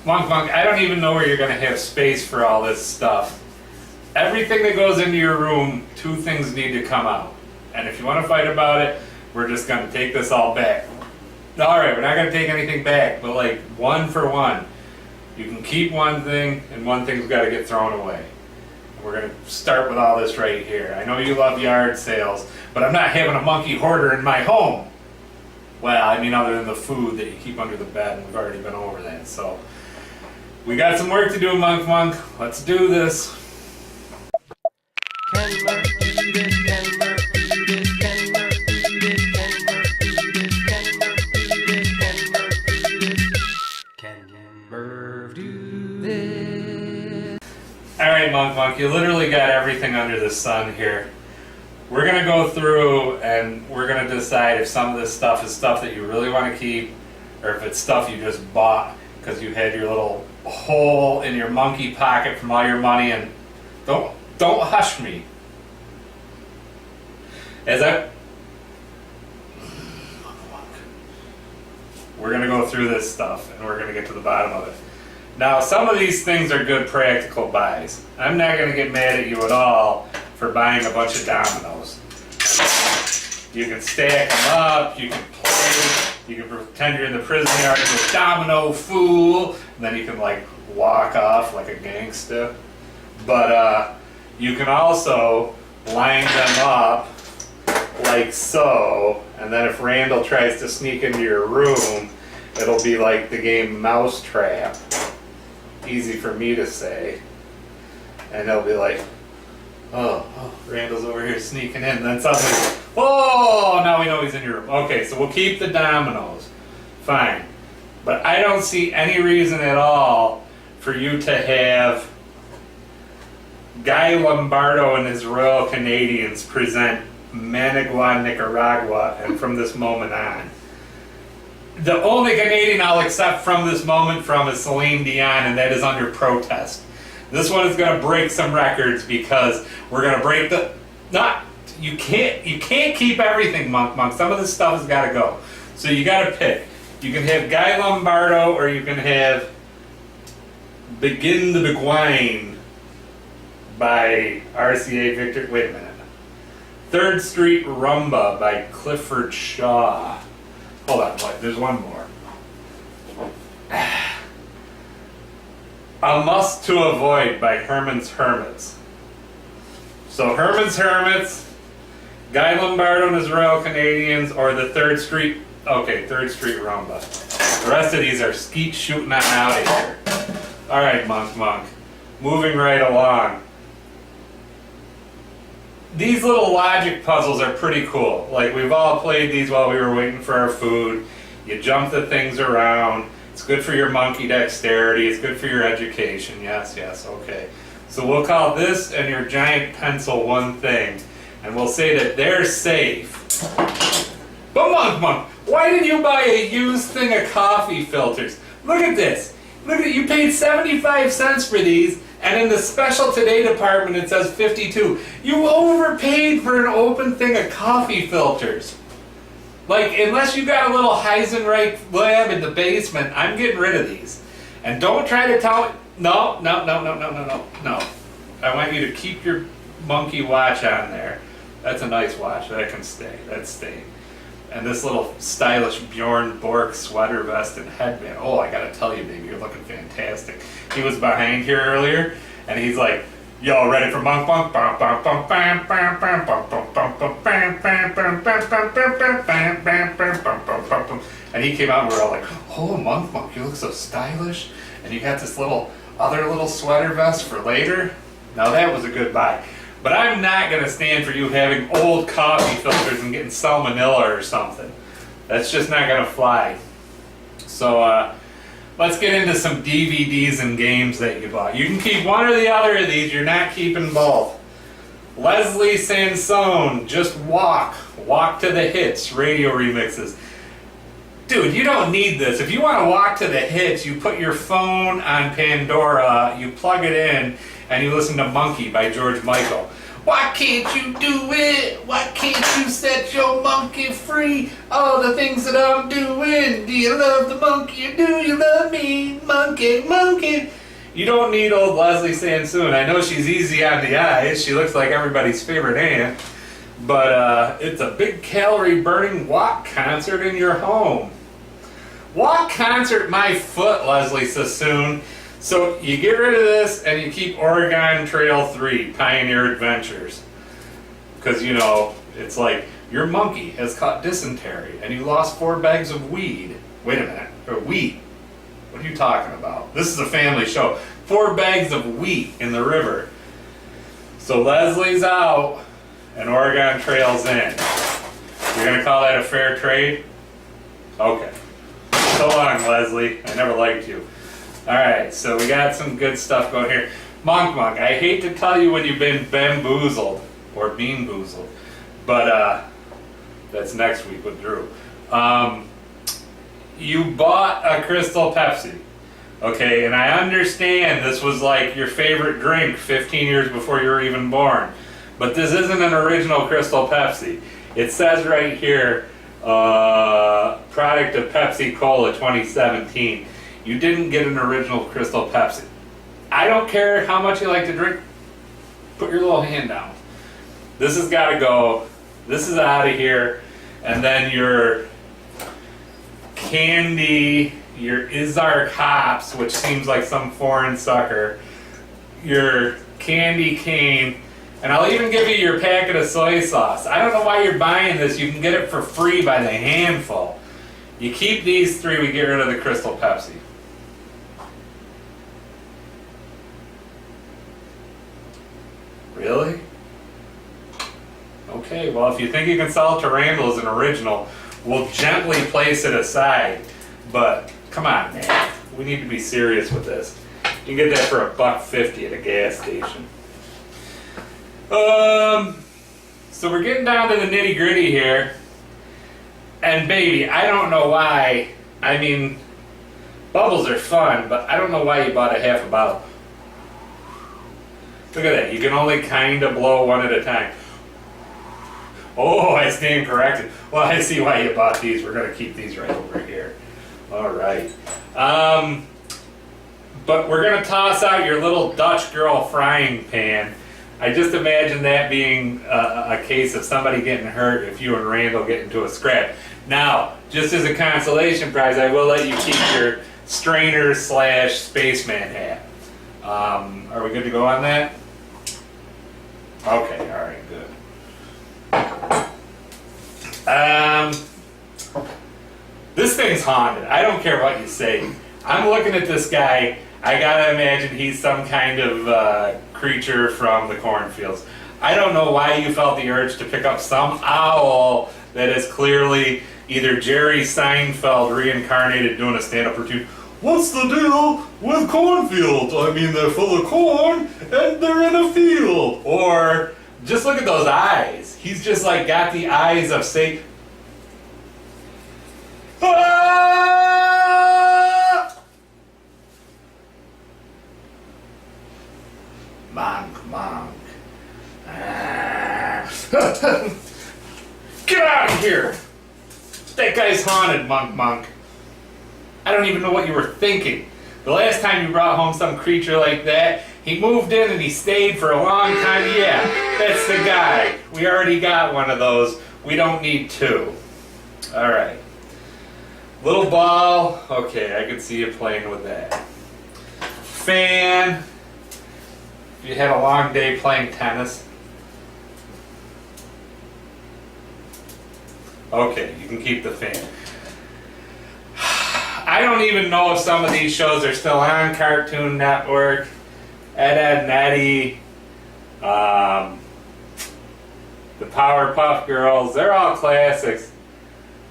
Monk, I don't even know where you're going to have space for all this stuff. Everything that goes into your room, 2 things need to come out. And if you want to fight about it, we're just going to take this all back. Alright, we're not going to take anything back, but like 1 for 1. You can keep one thing, and one thing's got to get thrown away. We're going to start with all this right here. I know you love yard sales, but I'm not having a monkey hoarder in my home. Well, I mean other than the food that you keep under the bed, and we've already been over that. So, we got some work to do, Monk. Let's do this. Alright, Monk, you literally got everything under the sun here. We're going to go through and we're going to decide if some of this stuff is stuff that you really want to keep or if it's stuff you just bought because you had your little hole in your monkey pocket from all your money. And don't hush me. We're going to go through this stuff and we're going to get to the bottom of it. Now, some of these things are good practical buys. I'm not going to get mad at you at all for buying a bunch of dominoes. You can stack them up, you can play, you can pretend you're in the prison yard with domino fool, and then you can like walk off like a gangster. But you can also line them up like so, and then if Randall tries to sneak into your room, it'll be like the game Mousetrap. Easy for me to say. And they'll be like, oh, Randall's over here sneaking in. And then suddenly, oh, now we know he's in your room. Okay, so we'll keep the dominoes. Fine. But I don't see any reason at all for you to have Guy Lombardo and his Royal Canadians present Managua, Nicaragua, and from this moment on. The only Canadian I'll accept from this moment from is Celine Dion, and that is under protest. This one is going to break some records because we're going to break the... You can't keep everything, Monk. Some of this stuff has got to go. So you got to pick. You can have Guy Lombardo or you can have Begin the Beguine by RCA Victor... Wait a minute. 3rd Street Rumba by Clifford Shaw. Hold on, wait, there's one more. A Must to Avoid by Herman's Hermits. So Herman's Hermits, Guy Lombardo and his Royal Canadians, or the 3rd Street, okay, 3rd Street Rumba. The rest of these are skeet shooting on out of here. Alright, Monk. Moving right along. These little logic puzzles are pretty cool. Like, we've all played these while we were waiting for our food. You jump the things around. It's good for your monkey dexterity. It's good for your education. Yes, okay. So we'll call this and your giant pencil one thing. And we'll say that they're safe. But Monk, why did you buy a used thing of coffee filters? Look at this. Look at it. You paid 75 cents for these. And in the special today department it says 52. You overpaid for an open thing of coffee filters. Like, unless you got a little Heisenreich lab in the basement, I'm getting rid of these. And don't try to tell me, no. I want you to keep your monkey watch on there. That's a nice watch, that can stay, that's staying. And this little stylish Bjorn Borg sweater vest and headband. Oh, I gotta tell you, baby, you're looking fantastic. He was behind here earlier, and he's like, "Y'all ready for Monk?" And he came out and we were all like, "Oh, Monk, you look so stylish." And you got this other little sweater vest for later. Now that was a good buy. But I'm not going to stand for you having old coffee filters and getting salmonella or something. That's just not going to fly. So let's get into some DVDs and games that you bought. You can keep one or the other of these. You're not keeping both. Leslie Sansone, Just Walk. Walk to the Hits, radio remixes. Dude, you don't need this. If you want to walk to the hits, you put your phone on Pandora, you plug it in, and you listen to Monkey by George Michael. Why can't you do it? Why can't you set your monkey free? All the things that I'm doing. Do you love the monkey or do you love me? Monkey, monkey. You don't need old Leslie Sansoon. I know she's easy on the eyes. She looks like everybody's favorite aunt. But it's a big calorie burning walk concert in your home. Walk concert my foot, Leslie Sassoon. So you get rid of this and you keep Oregon Trail 3, Pioneer Adventures. Because, you know, it's like your monkey has caught dysentery and you lost 4 bags of weed. Wait a minute, or wheat. What are you talking about? This is a family show. 4 bags of wheat in the river. So Leslie's out and Oregon Trail's in. You're going to call that a fair trade? Okay. So long, Leslie. I never liked you. Alright, so we got some good stuff going here. Monk, I hate to tell you when you've been bamboozled, or bean-boozled, but that's next week with Drew. You bought a Crystal Pepsi, okay, and I understand this was like your favorite drink 15 years before you were even born, but this isn't an original Crystal Pepsi. It says right here, product of Pepsi Cola 2017. You didn't get an original Crystal Pepsi. I don't care how much you like to drink. Put your little hand down. This has got to go. This is out of here. And then your candy, your Izark hops, which seems like some foreign sucker, your candy cane, and I'll even give you your packet of soy sauce. I don't know why you're buying this. You can get it for free by the handful. You keep these 3, we get rid of the Crystal Pepsi. Really? Okay, well, if you think you can sell it to Randall as an original, we'll gently place it aside. But come on, man, we need to be serious with this. You can get that for $1.50 at a gas station. So we're getting down to the nitty gritty here. And baby, I don't know why. I mean, bubbles are fun, but I don't know why you bought a half a bottle. Look at that. You can only kind of blow one at a time. Oh, I stand corrected. Well, I see why you bought these. We're going to keep these right over here. All right. But we're going to toss out your little Dutch girl frying pan. I just imagine that being a case of somebody getting hurt if you and Randall get into a scrap. Now, just as a consolation prize, I will let you keep your strainer / spaceman hat. Are we good to go on that? Okay, all right, good. This thing's haunted. I don't care what you say. I'm looking at this guy. I gotta imagine he's some kind of creature from the cornfields. I don't know why you felt the urge to pick up some owl that is clearly either Jerry Seinfeld reincarnated doing a stand-up routine. What's the deal with cornfields? I mean, they're full of corn and they're in a field. Or just look at those eyes. He's just like got the eyes of Satan. Ah! Monk. Ah. Get out of here! That guy's haunted, Monk. I don't even know what you were thinking. The last time you brought home some creature like that, he moved in and he stayed for a long time. Yeah, that's the guy. We already got one of those. We don't need 2. All right. Little ball. Okay, I could see you playing with that. Fan. If you had a long day playing tennis. Okay, you can keep the fan. I don't even know if some of these shows are still on Cartoon Network. Ed, and Eddie, the Powerpuff Girls, they're all classics.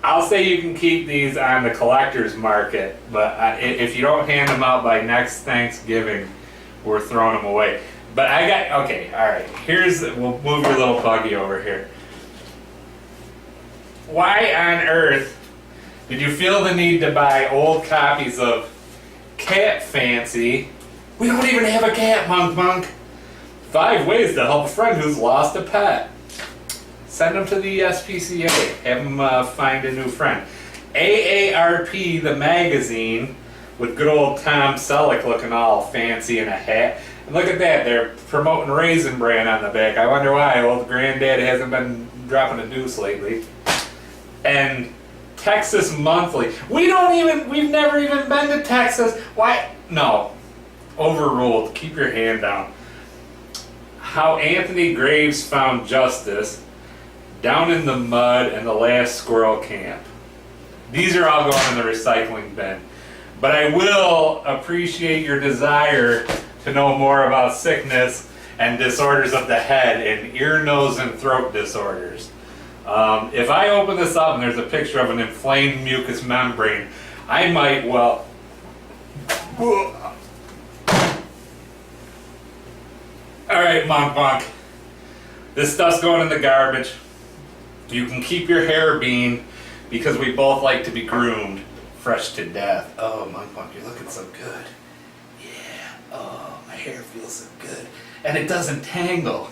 I'll say you can keep these on the collector's market, but if you don't hand them out by next Thanksgiving, we're throwing them away. But I got, okay, all right, we'll move your little buggy over here. Why on earth did you feel the need to buy old copies of Cat Fancy? We don't even have a cat, Monk. 5 ways to help a friend who's lost a pet. Send them to the SPCA. Have them find a new friend. AARP, the magazine, with good old Tom Selleck looking all fancy in a hat. And look at that, they're promoting Raisin Bran on the back. I wonder why old granddad hasn't been dropping a deuce lately. And Texas Monthly. We've never even been to Texas. Why? No. Overruled. Keep your hand down. How Anthony Graves found justice. Down in the mud and the last squirrel camp. These are all going in the recycling bin. But I will appreciate your desire to know more about sickness and disorders of the head and ear, nose, and throat disorders. If I open this up and there's a picture of an inflamed mucous membrane, I might, well... Alright, Monk. This stuff's going in the garbage. You can keep your hair bean because we both like to be groomed. Fresh to death. Oh, Monk, you're looking so good. Yeah. Oh, my hair feels so good. And it doesn't tangle.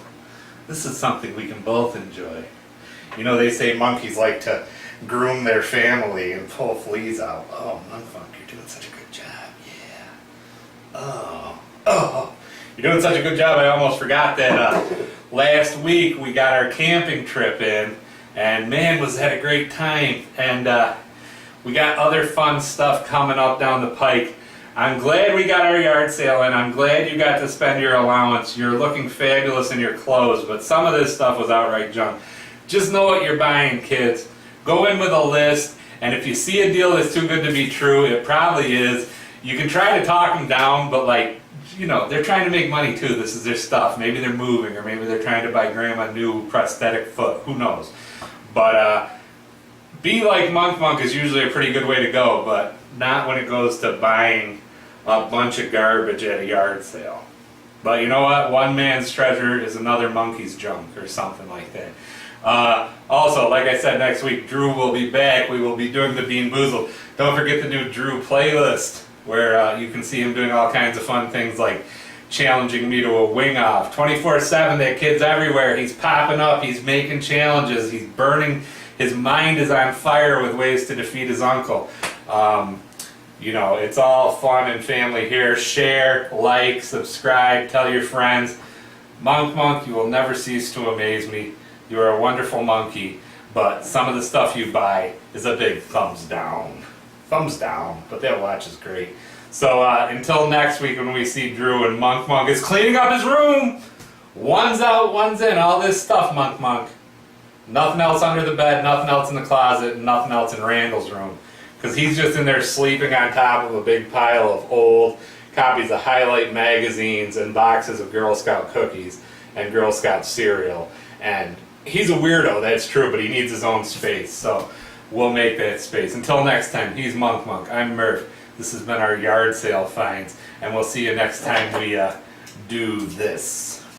This is something we can both enjoy. You know, they say monkeys like to groom their family and pull fleas out. Oh, Monk, you're doing such a good job. Yeah. Oh. You're doing such a good job, I almost forgot that last week we got our camping trip in. And man, was that a great time. And we got other fun stuff coming up down the pike. I'm glad we got our yard sale in. I'm glad you got to spend your allowance. You're looking fabulous in your clothes, but some of this stuff was outright junk. Just know what you're buying, kids. Go in with a list, and if you see a deal that's too good to be true, it probably is. You can try to talk them down, but like, you know, they're trying to make money too. This is their stuff. Maybe they're moving, or maybe they're trying to buy grandma a new prosthetic foot. Who knows? But be like Monk is usually a pretty good way to go, but not when it goes to buying a bunch of garbage at a yard sale. But you know what? One man's treasure is another monkey's junk, or something like that. Also, like I said, next week Drew will be back. We will be doing the Bean Boozled. Don't forget the new Drew playlist, where you can see him doing all kinds of fun things like challenging me to a wing off. 24/7, that kid's everywhere. He's popping up, he's making challenges, he's burning, his mind is on fire with ways to defeat his uncle. You know, it's all fun and family here. Share, like, subscribe, tell your friends. Monk, you will never cease to amaze me. You are a wonderful monkey, but some of the stuff you buy is a big thumbs down. Thumbs down, but that watch is great. So until next week when we see Drew, and Monk is cleaning up his room. One's out, one's in. All this stuff, Monk. Nothing else under the bed, nothing else in the closet, and nothing else in Randall's room. Because he's just in there sleeping on top of a big pile of old copies of Highlight magazines and boxes of Girl Scout cookies and Girl Scout cereal. And he's a weirdo, that's true, but he needs his own space. So we'll make that space. Until next time, he's Monk. I'm Murph. This has been our yard sale finds, and we'll see you next time we do this.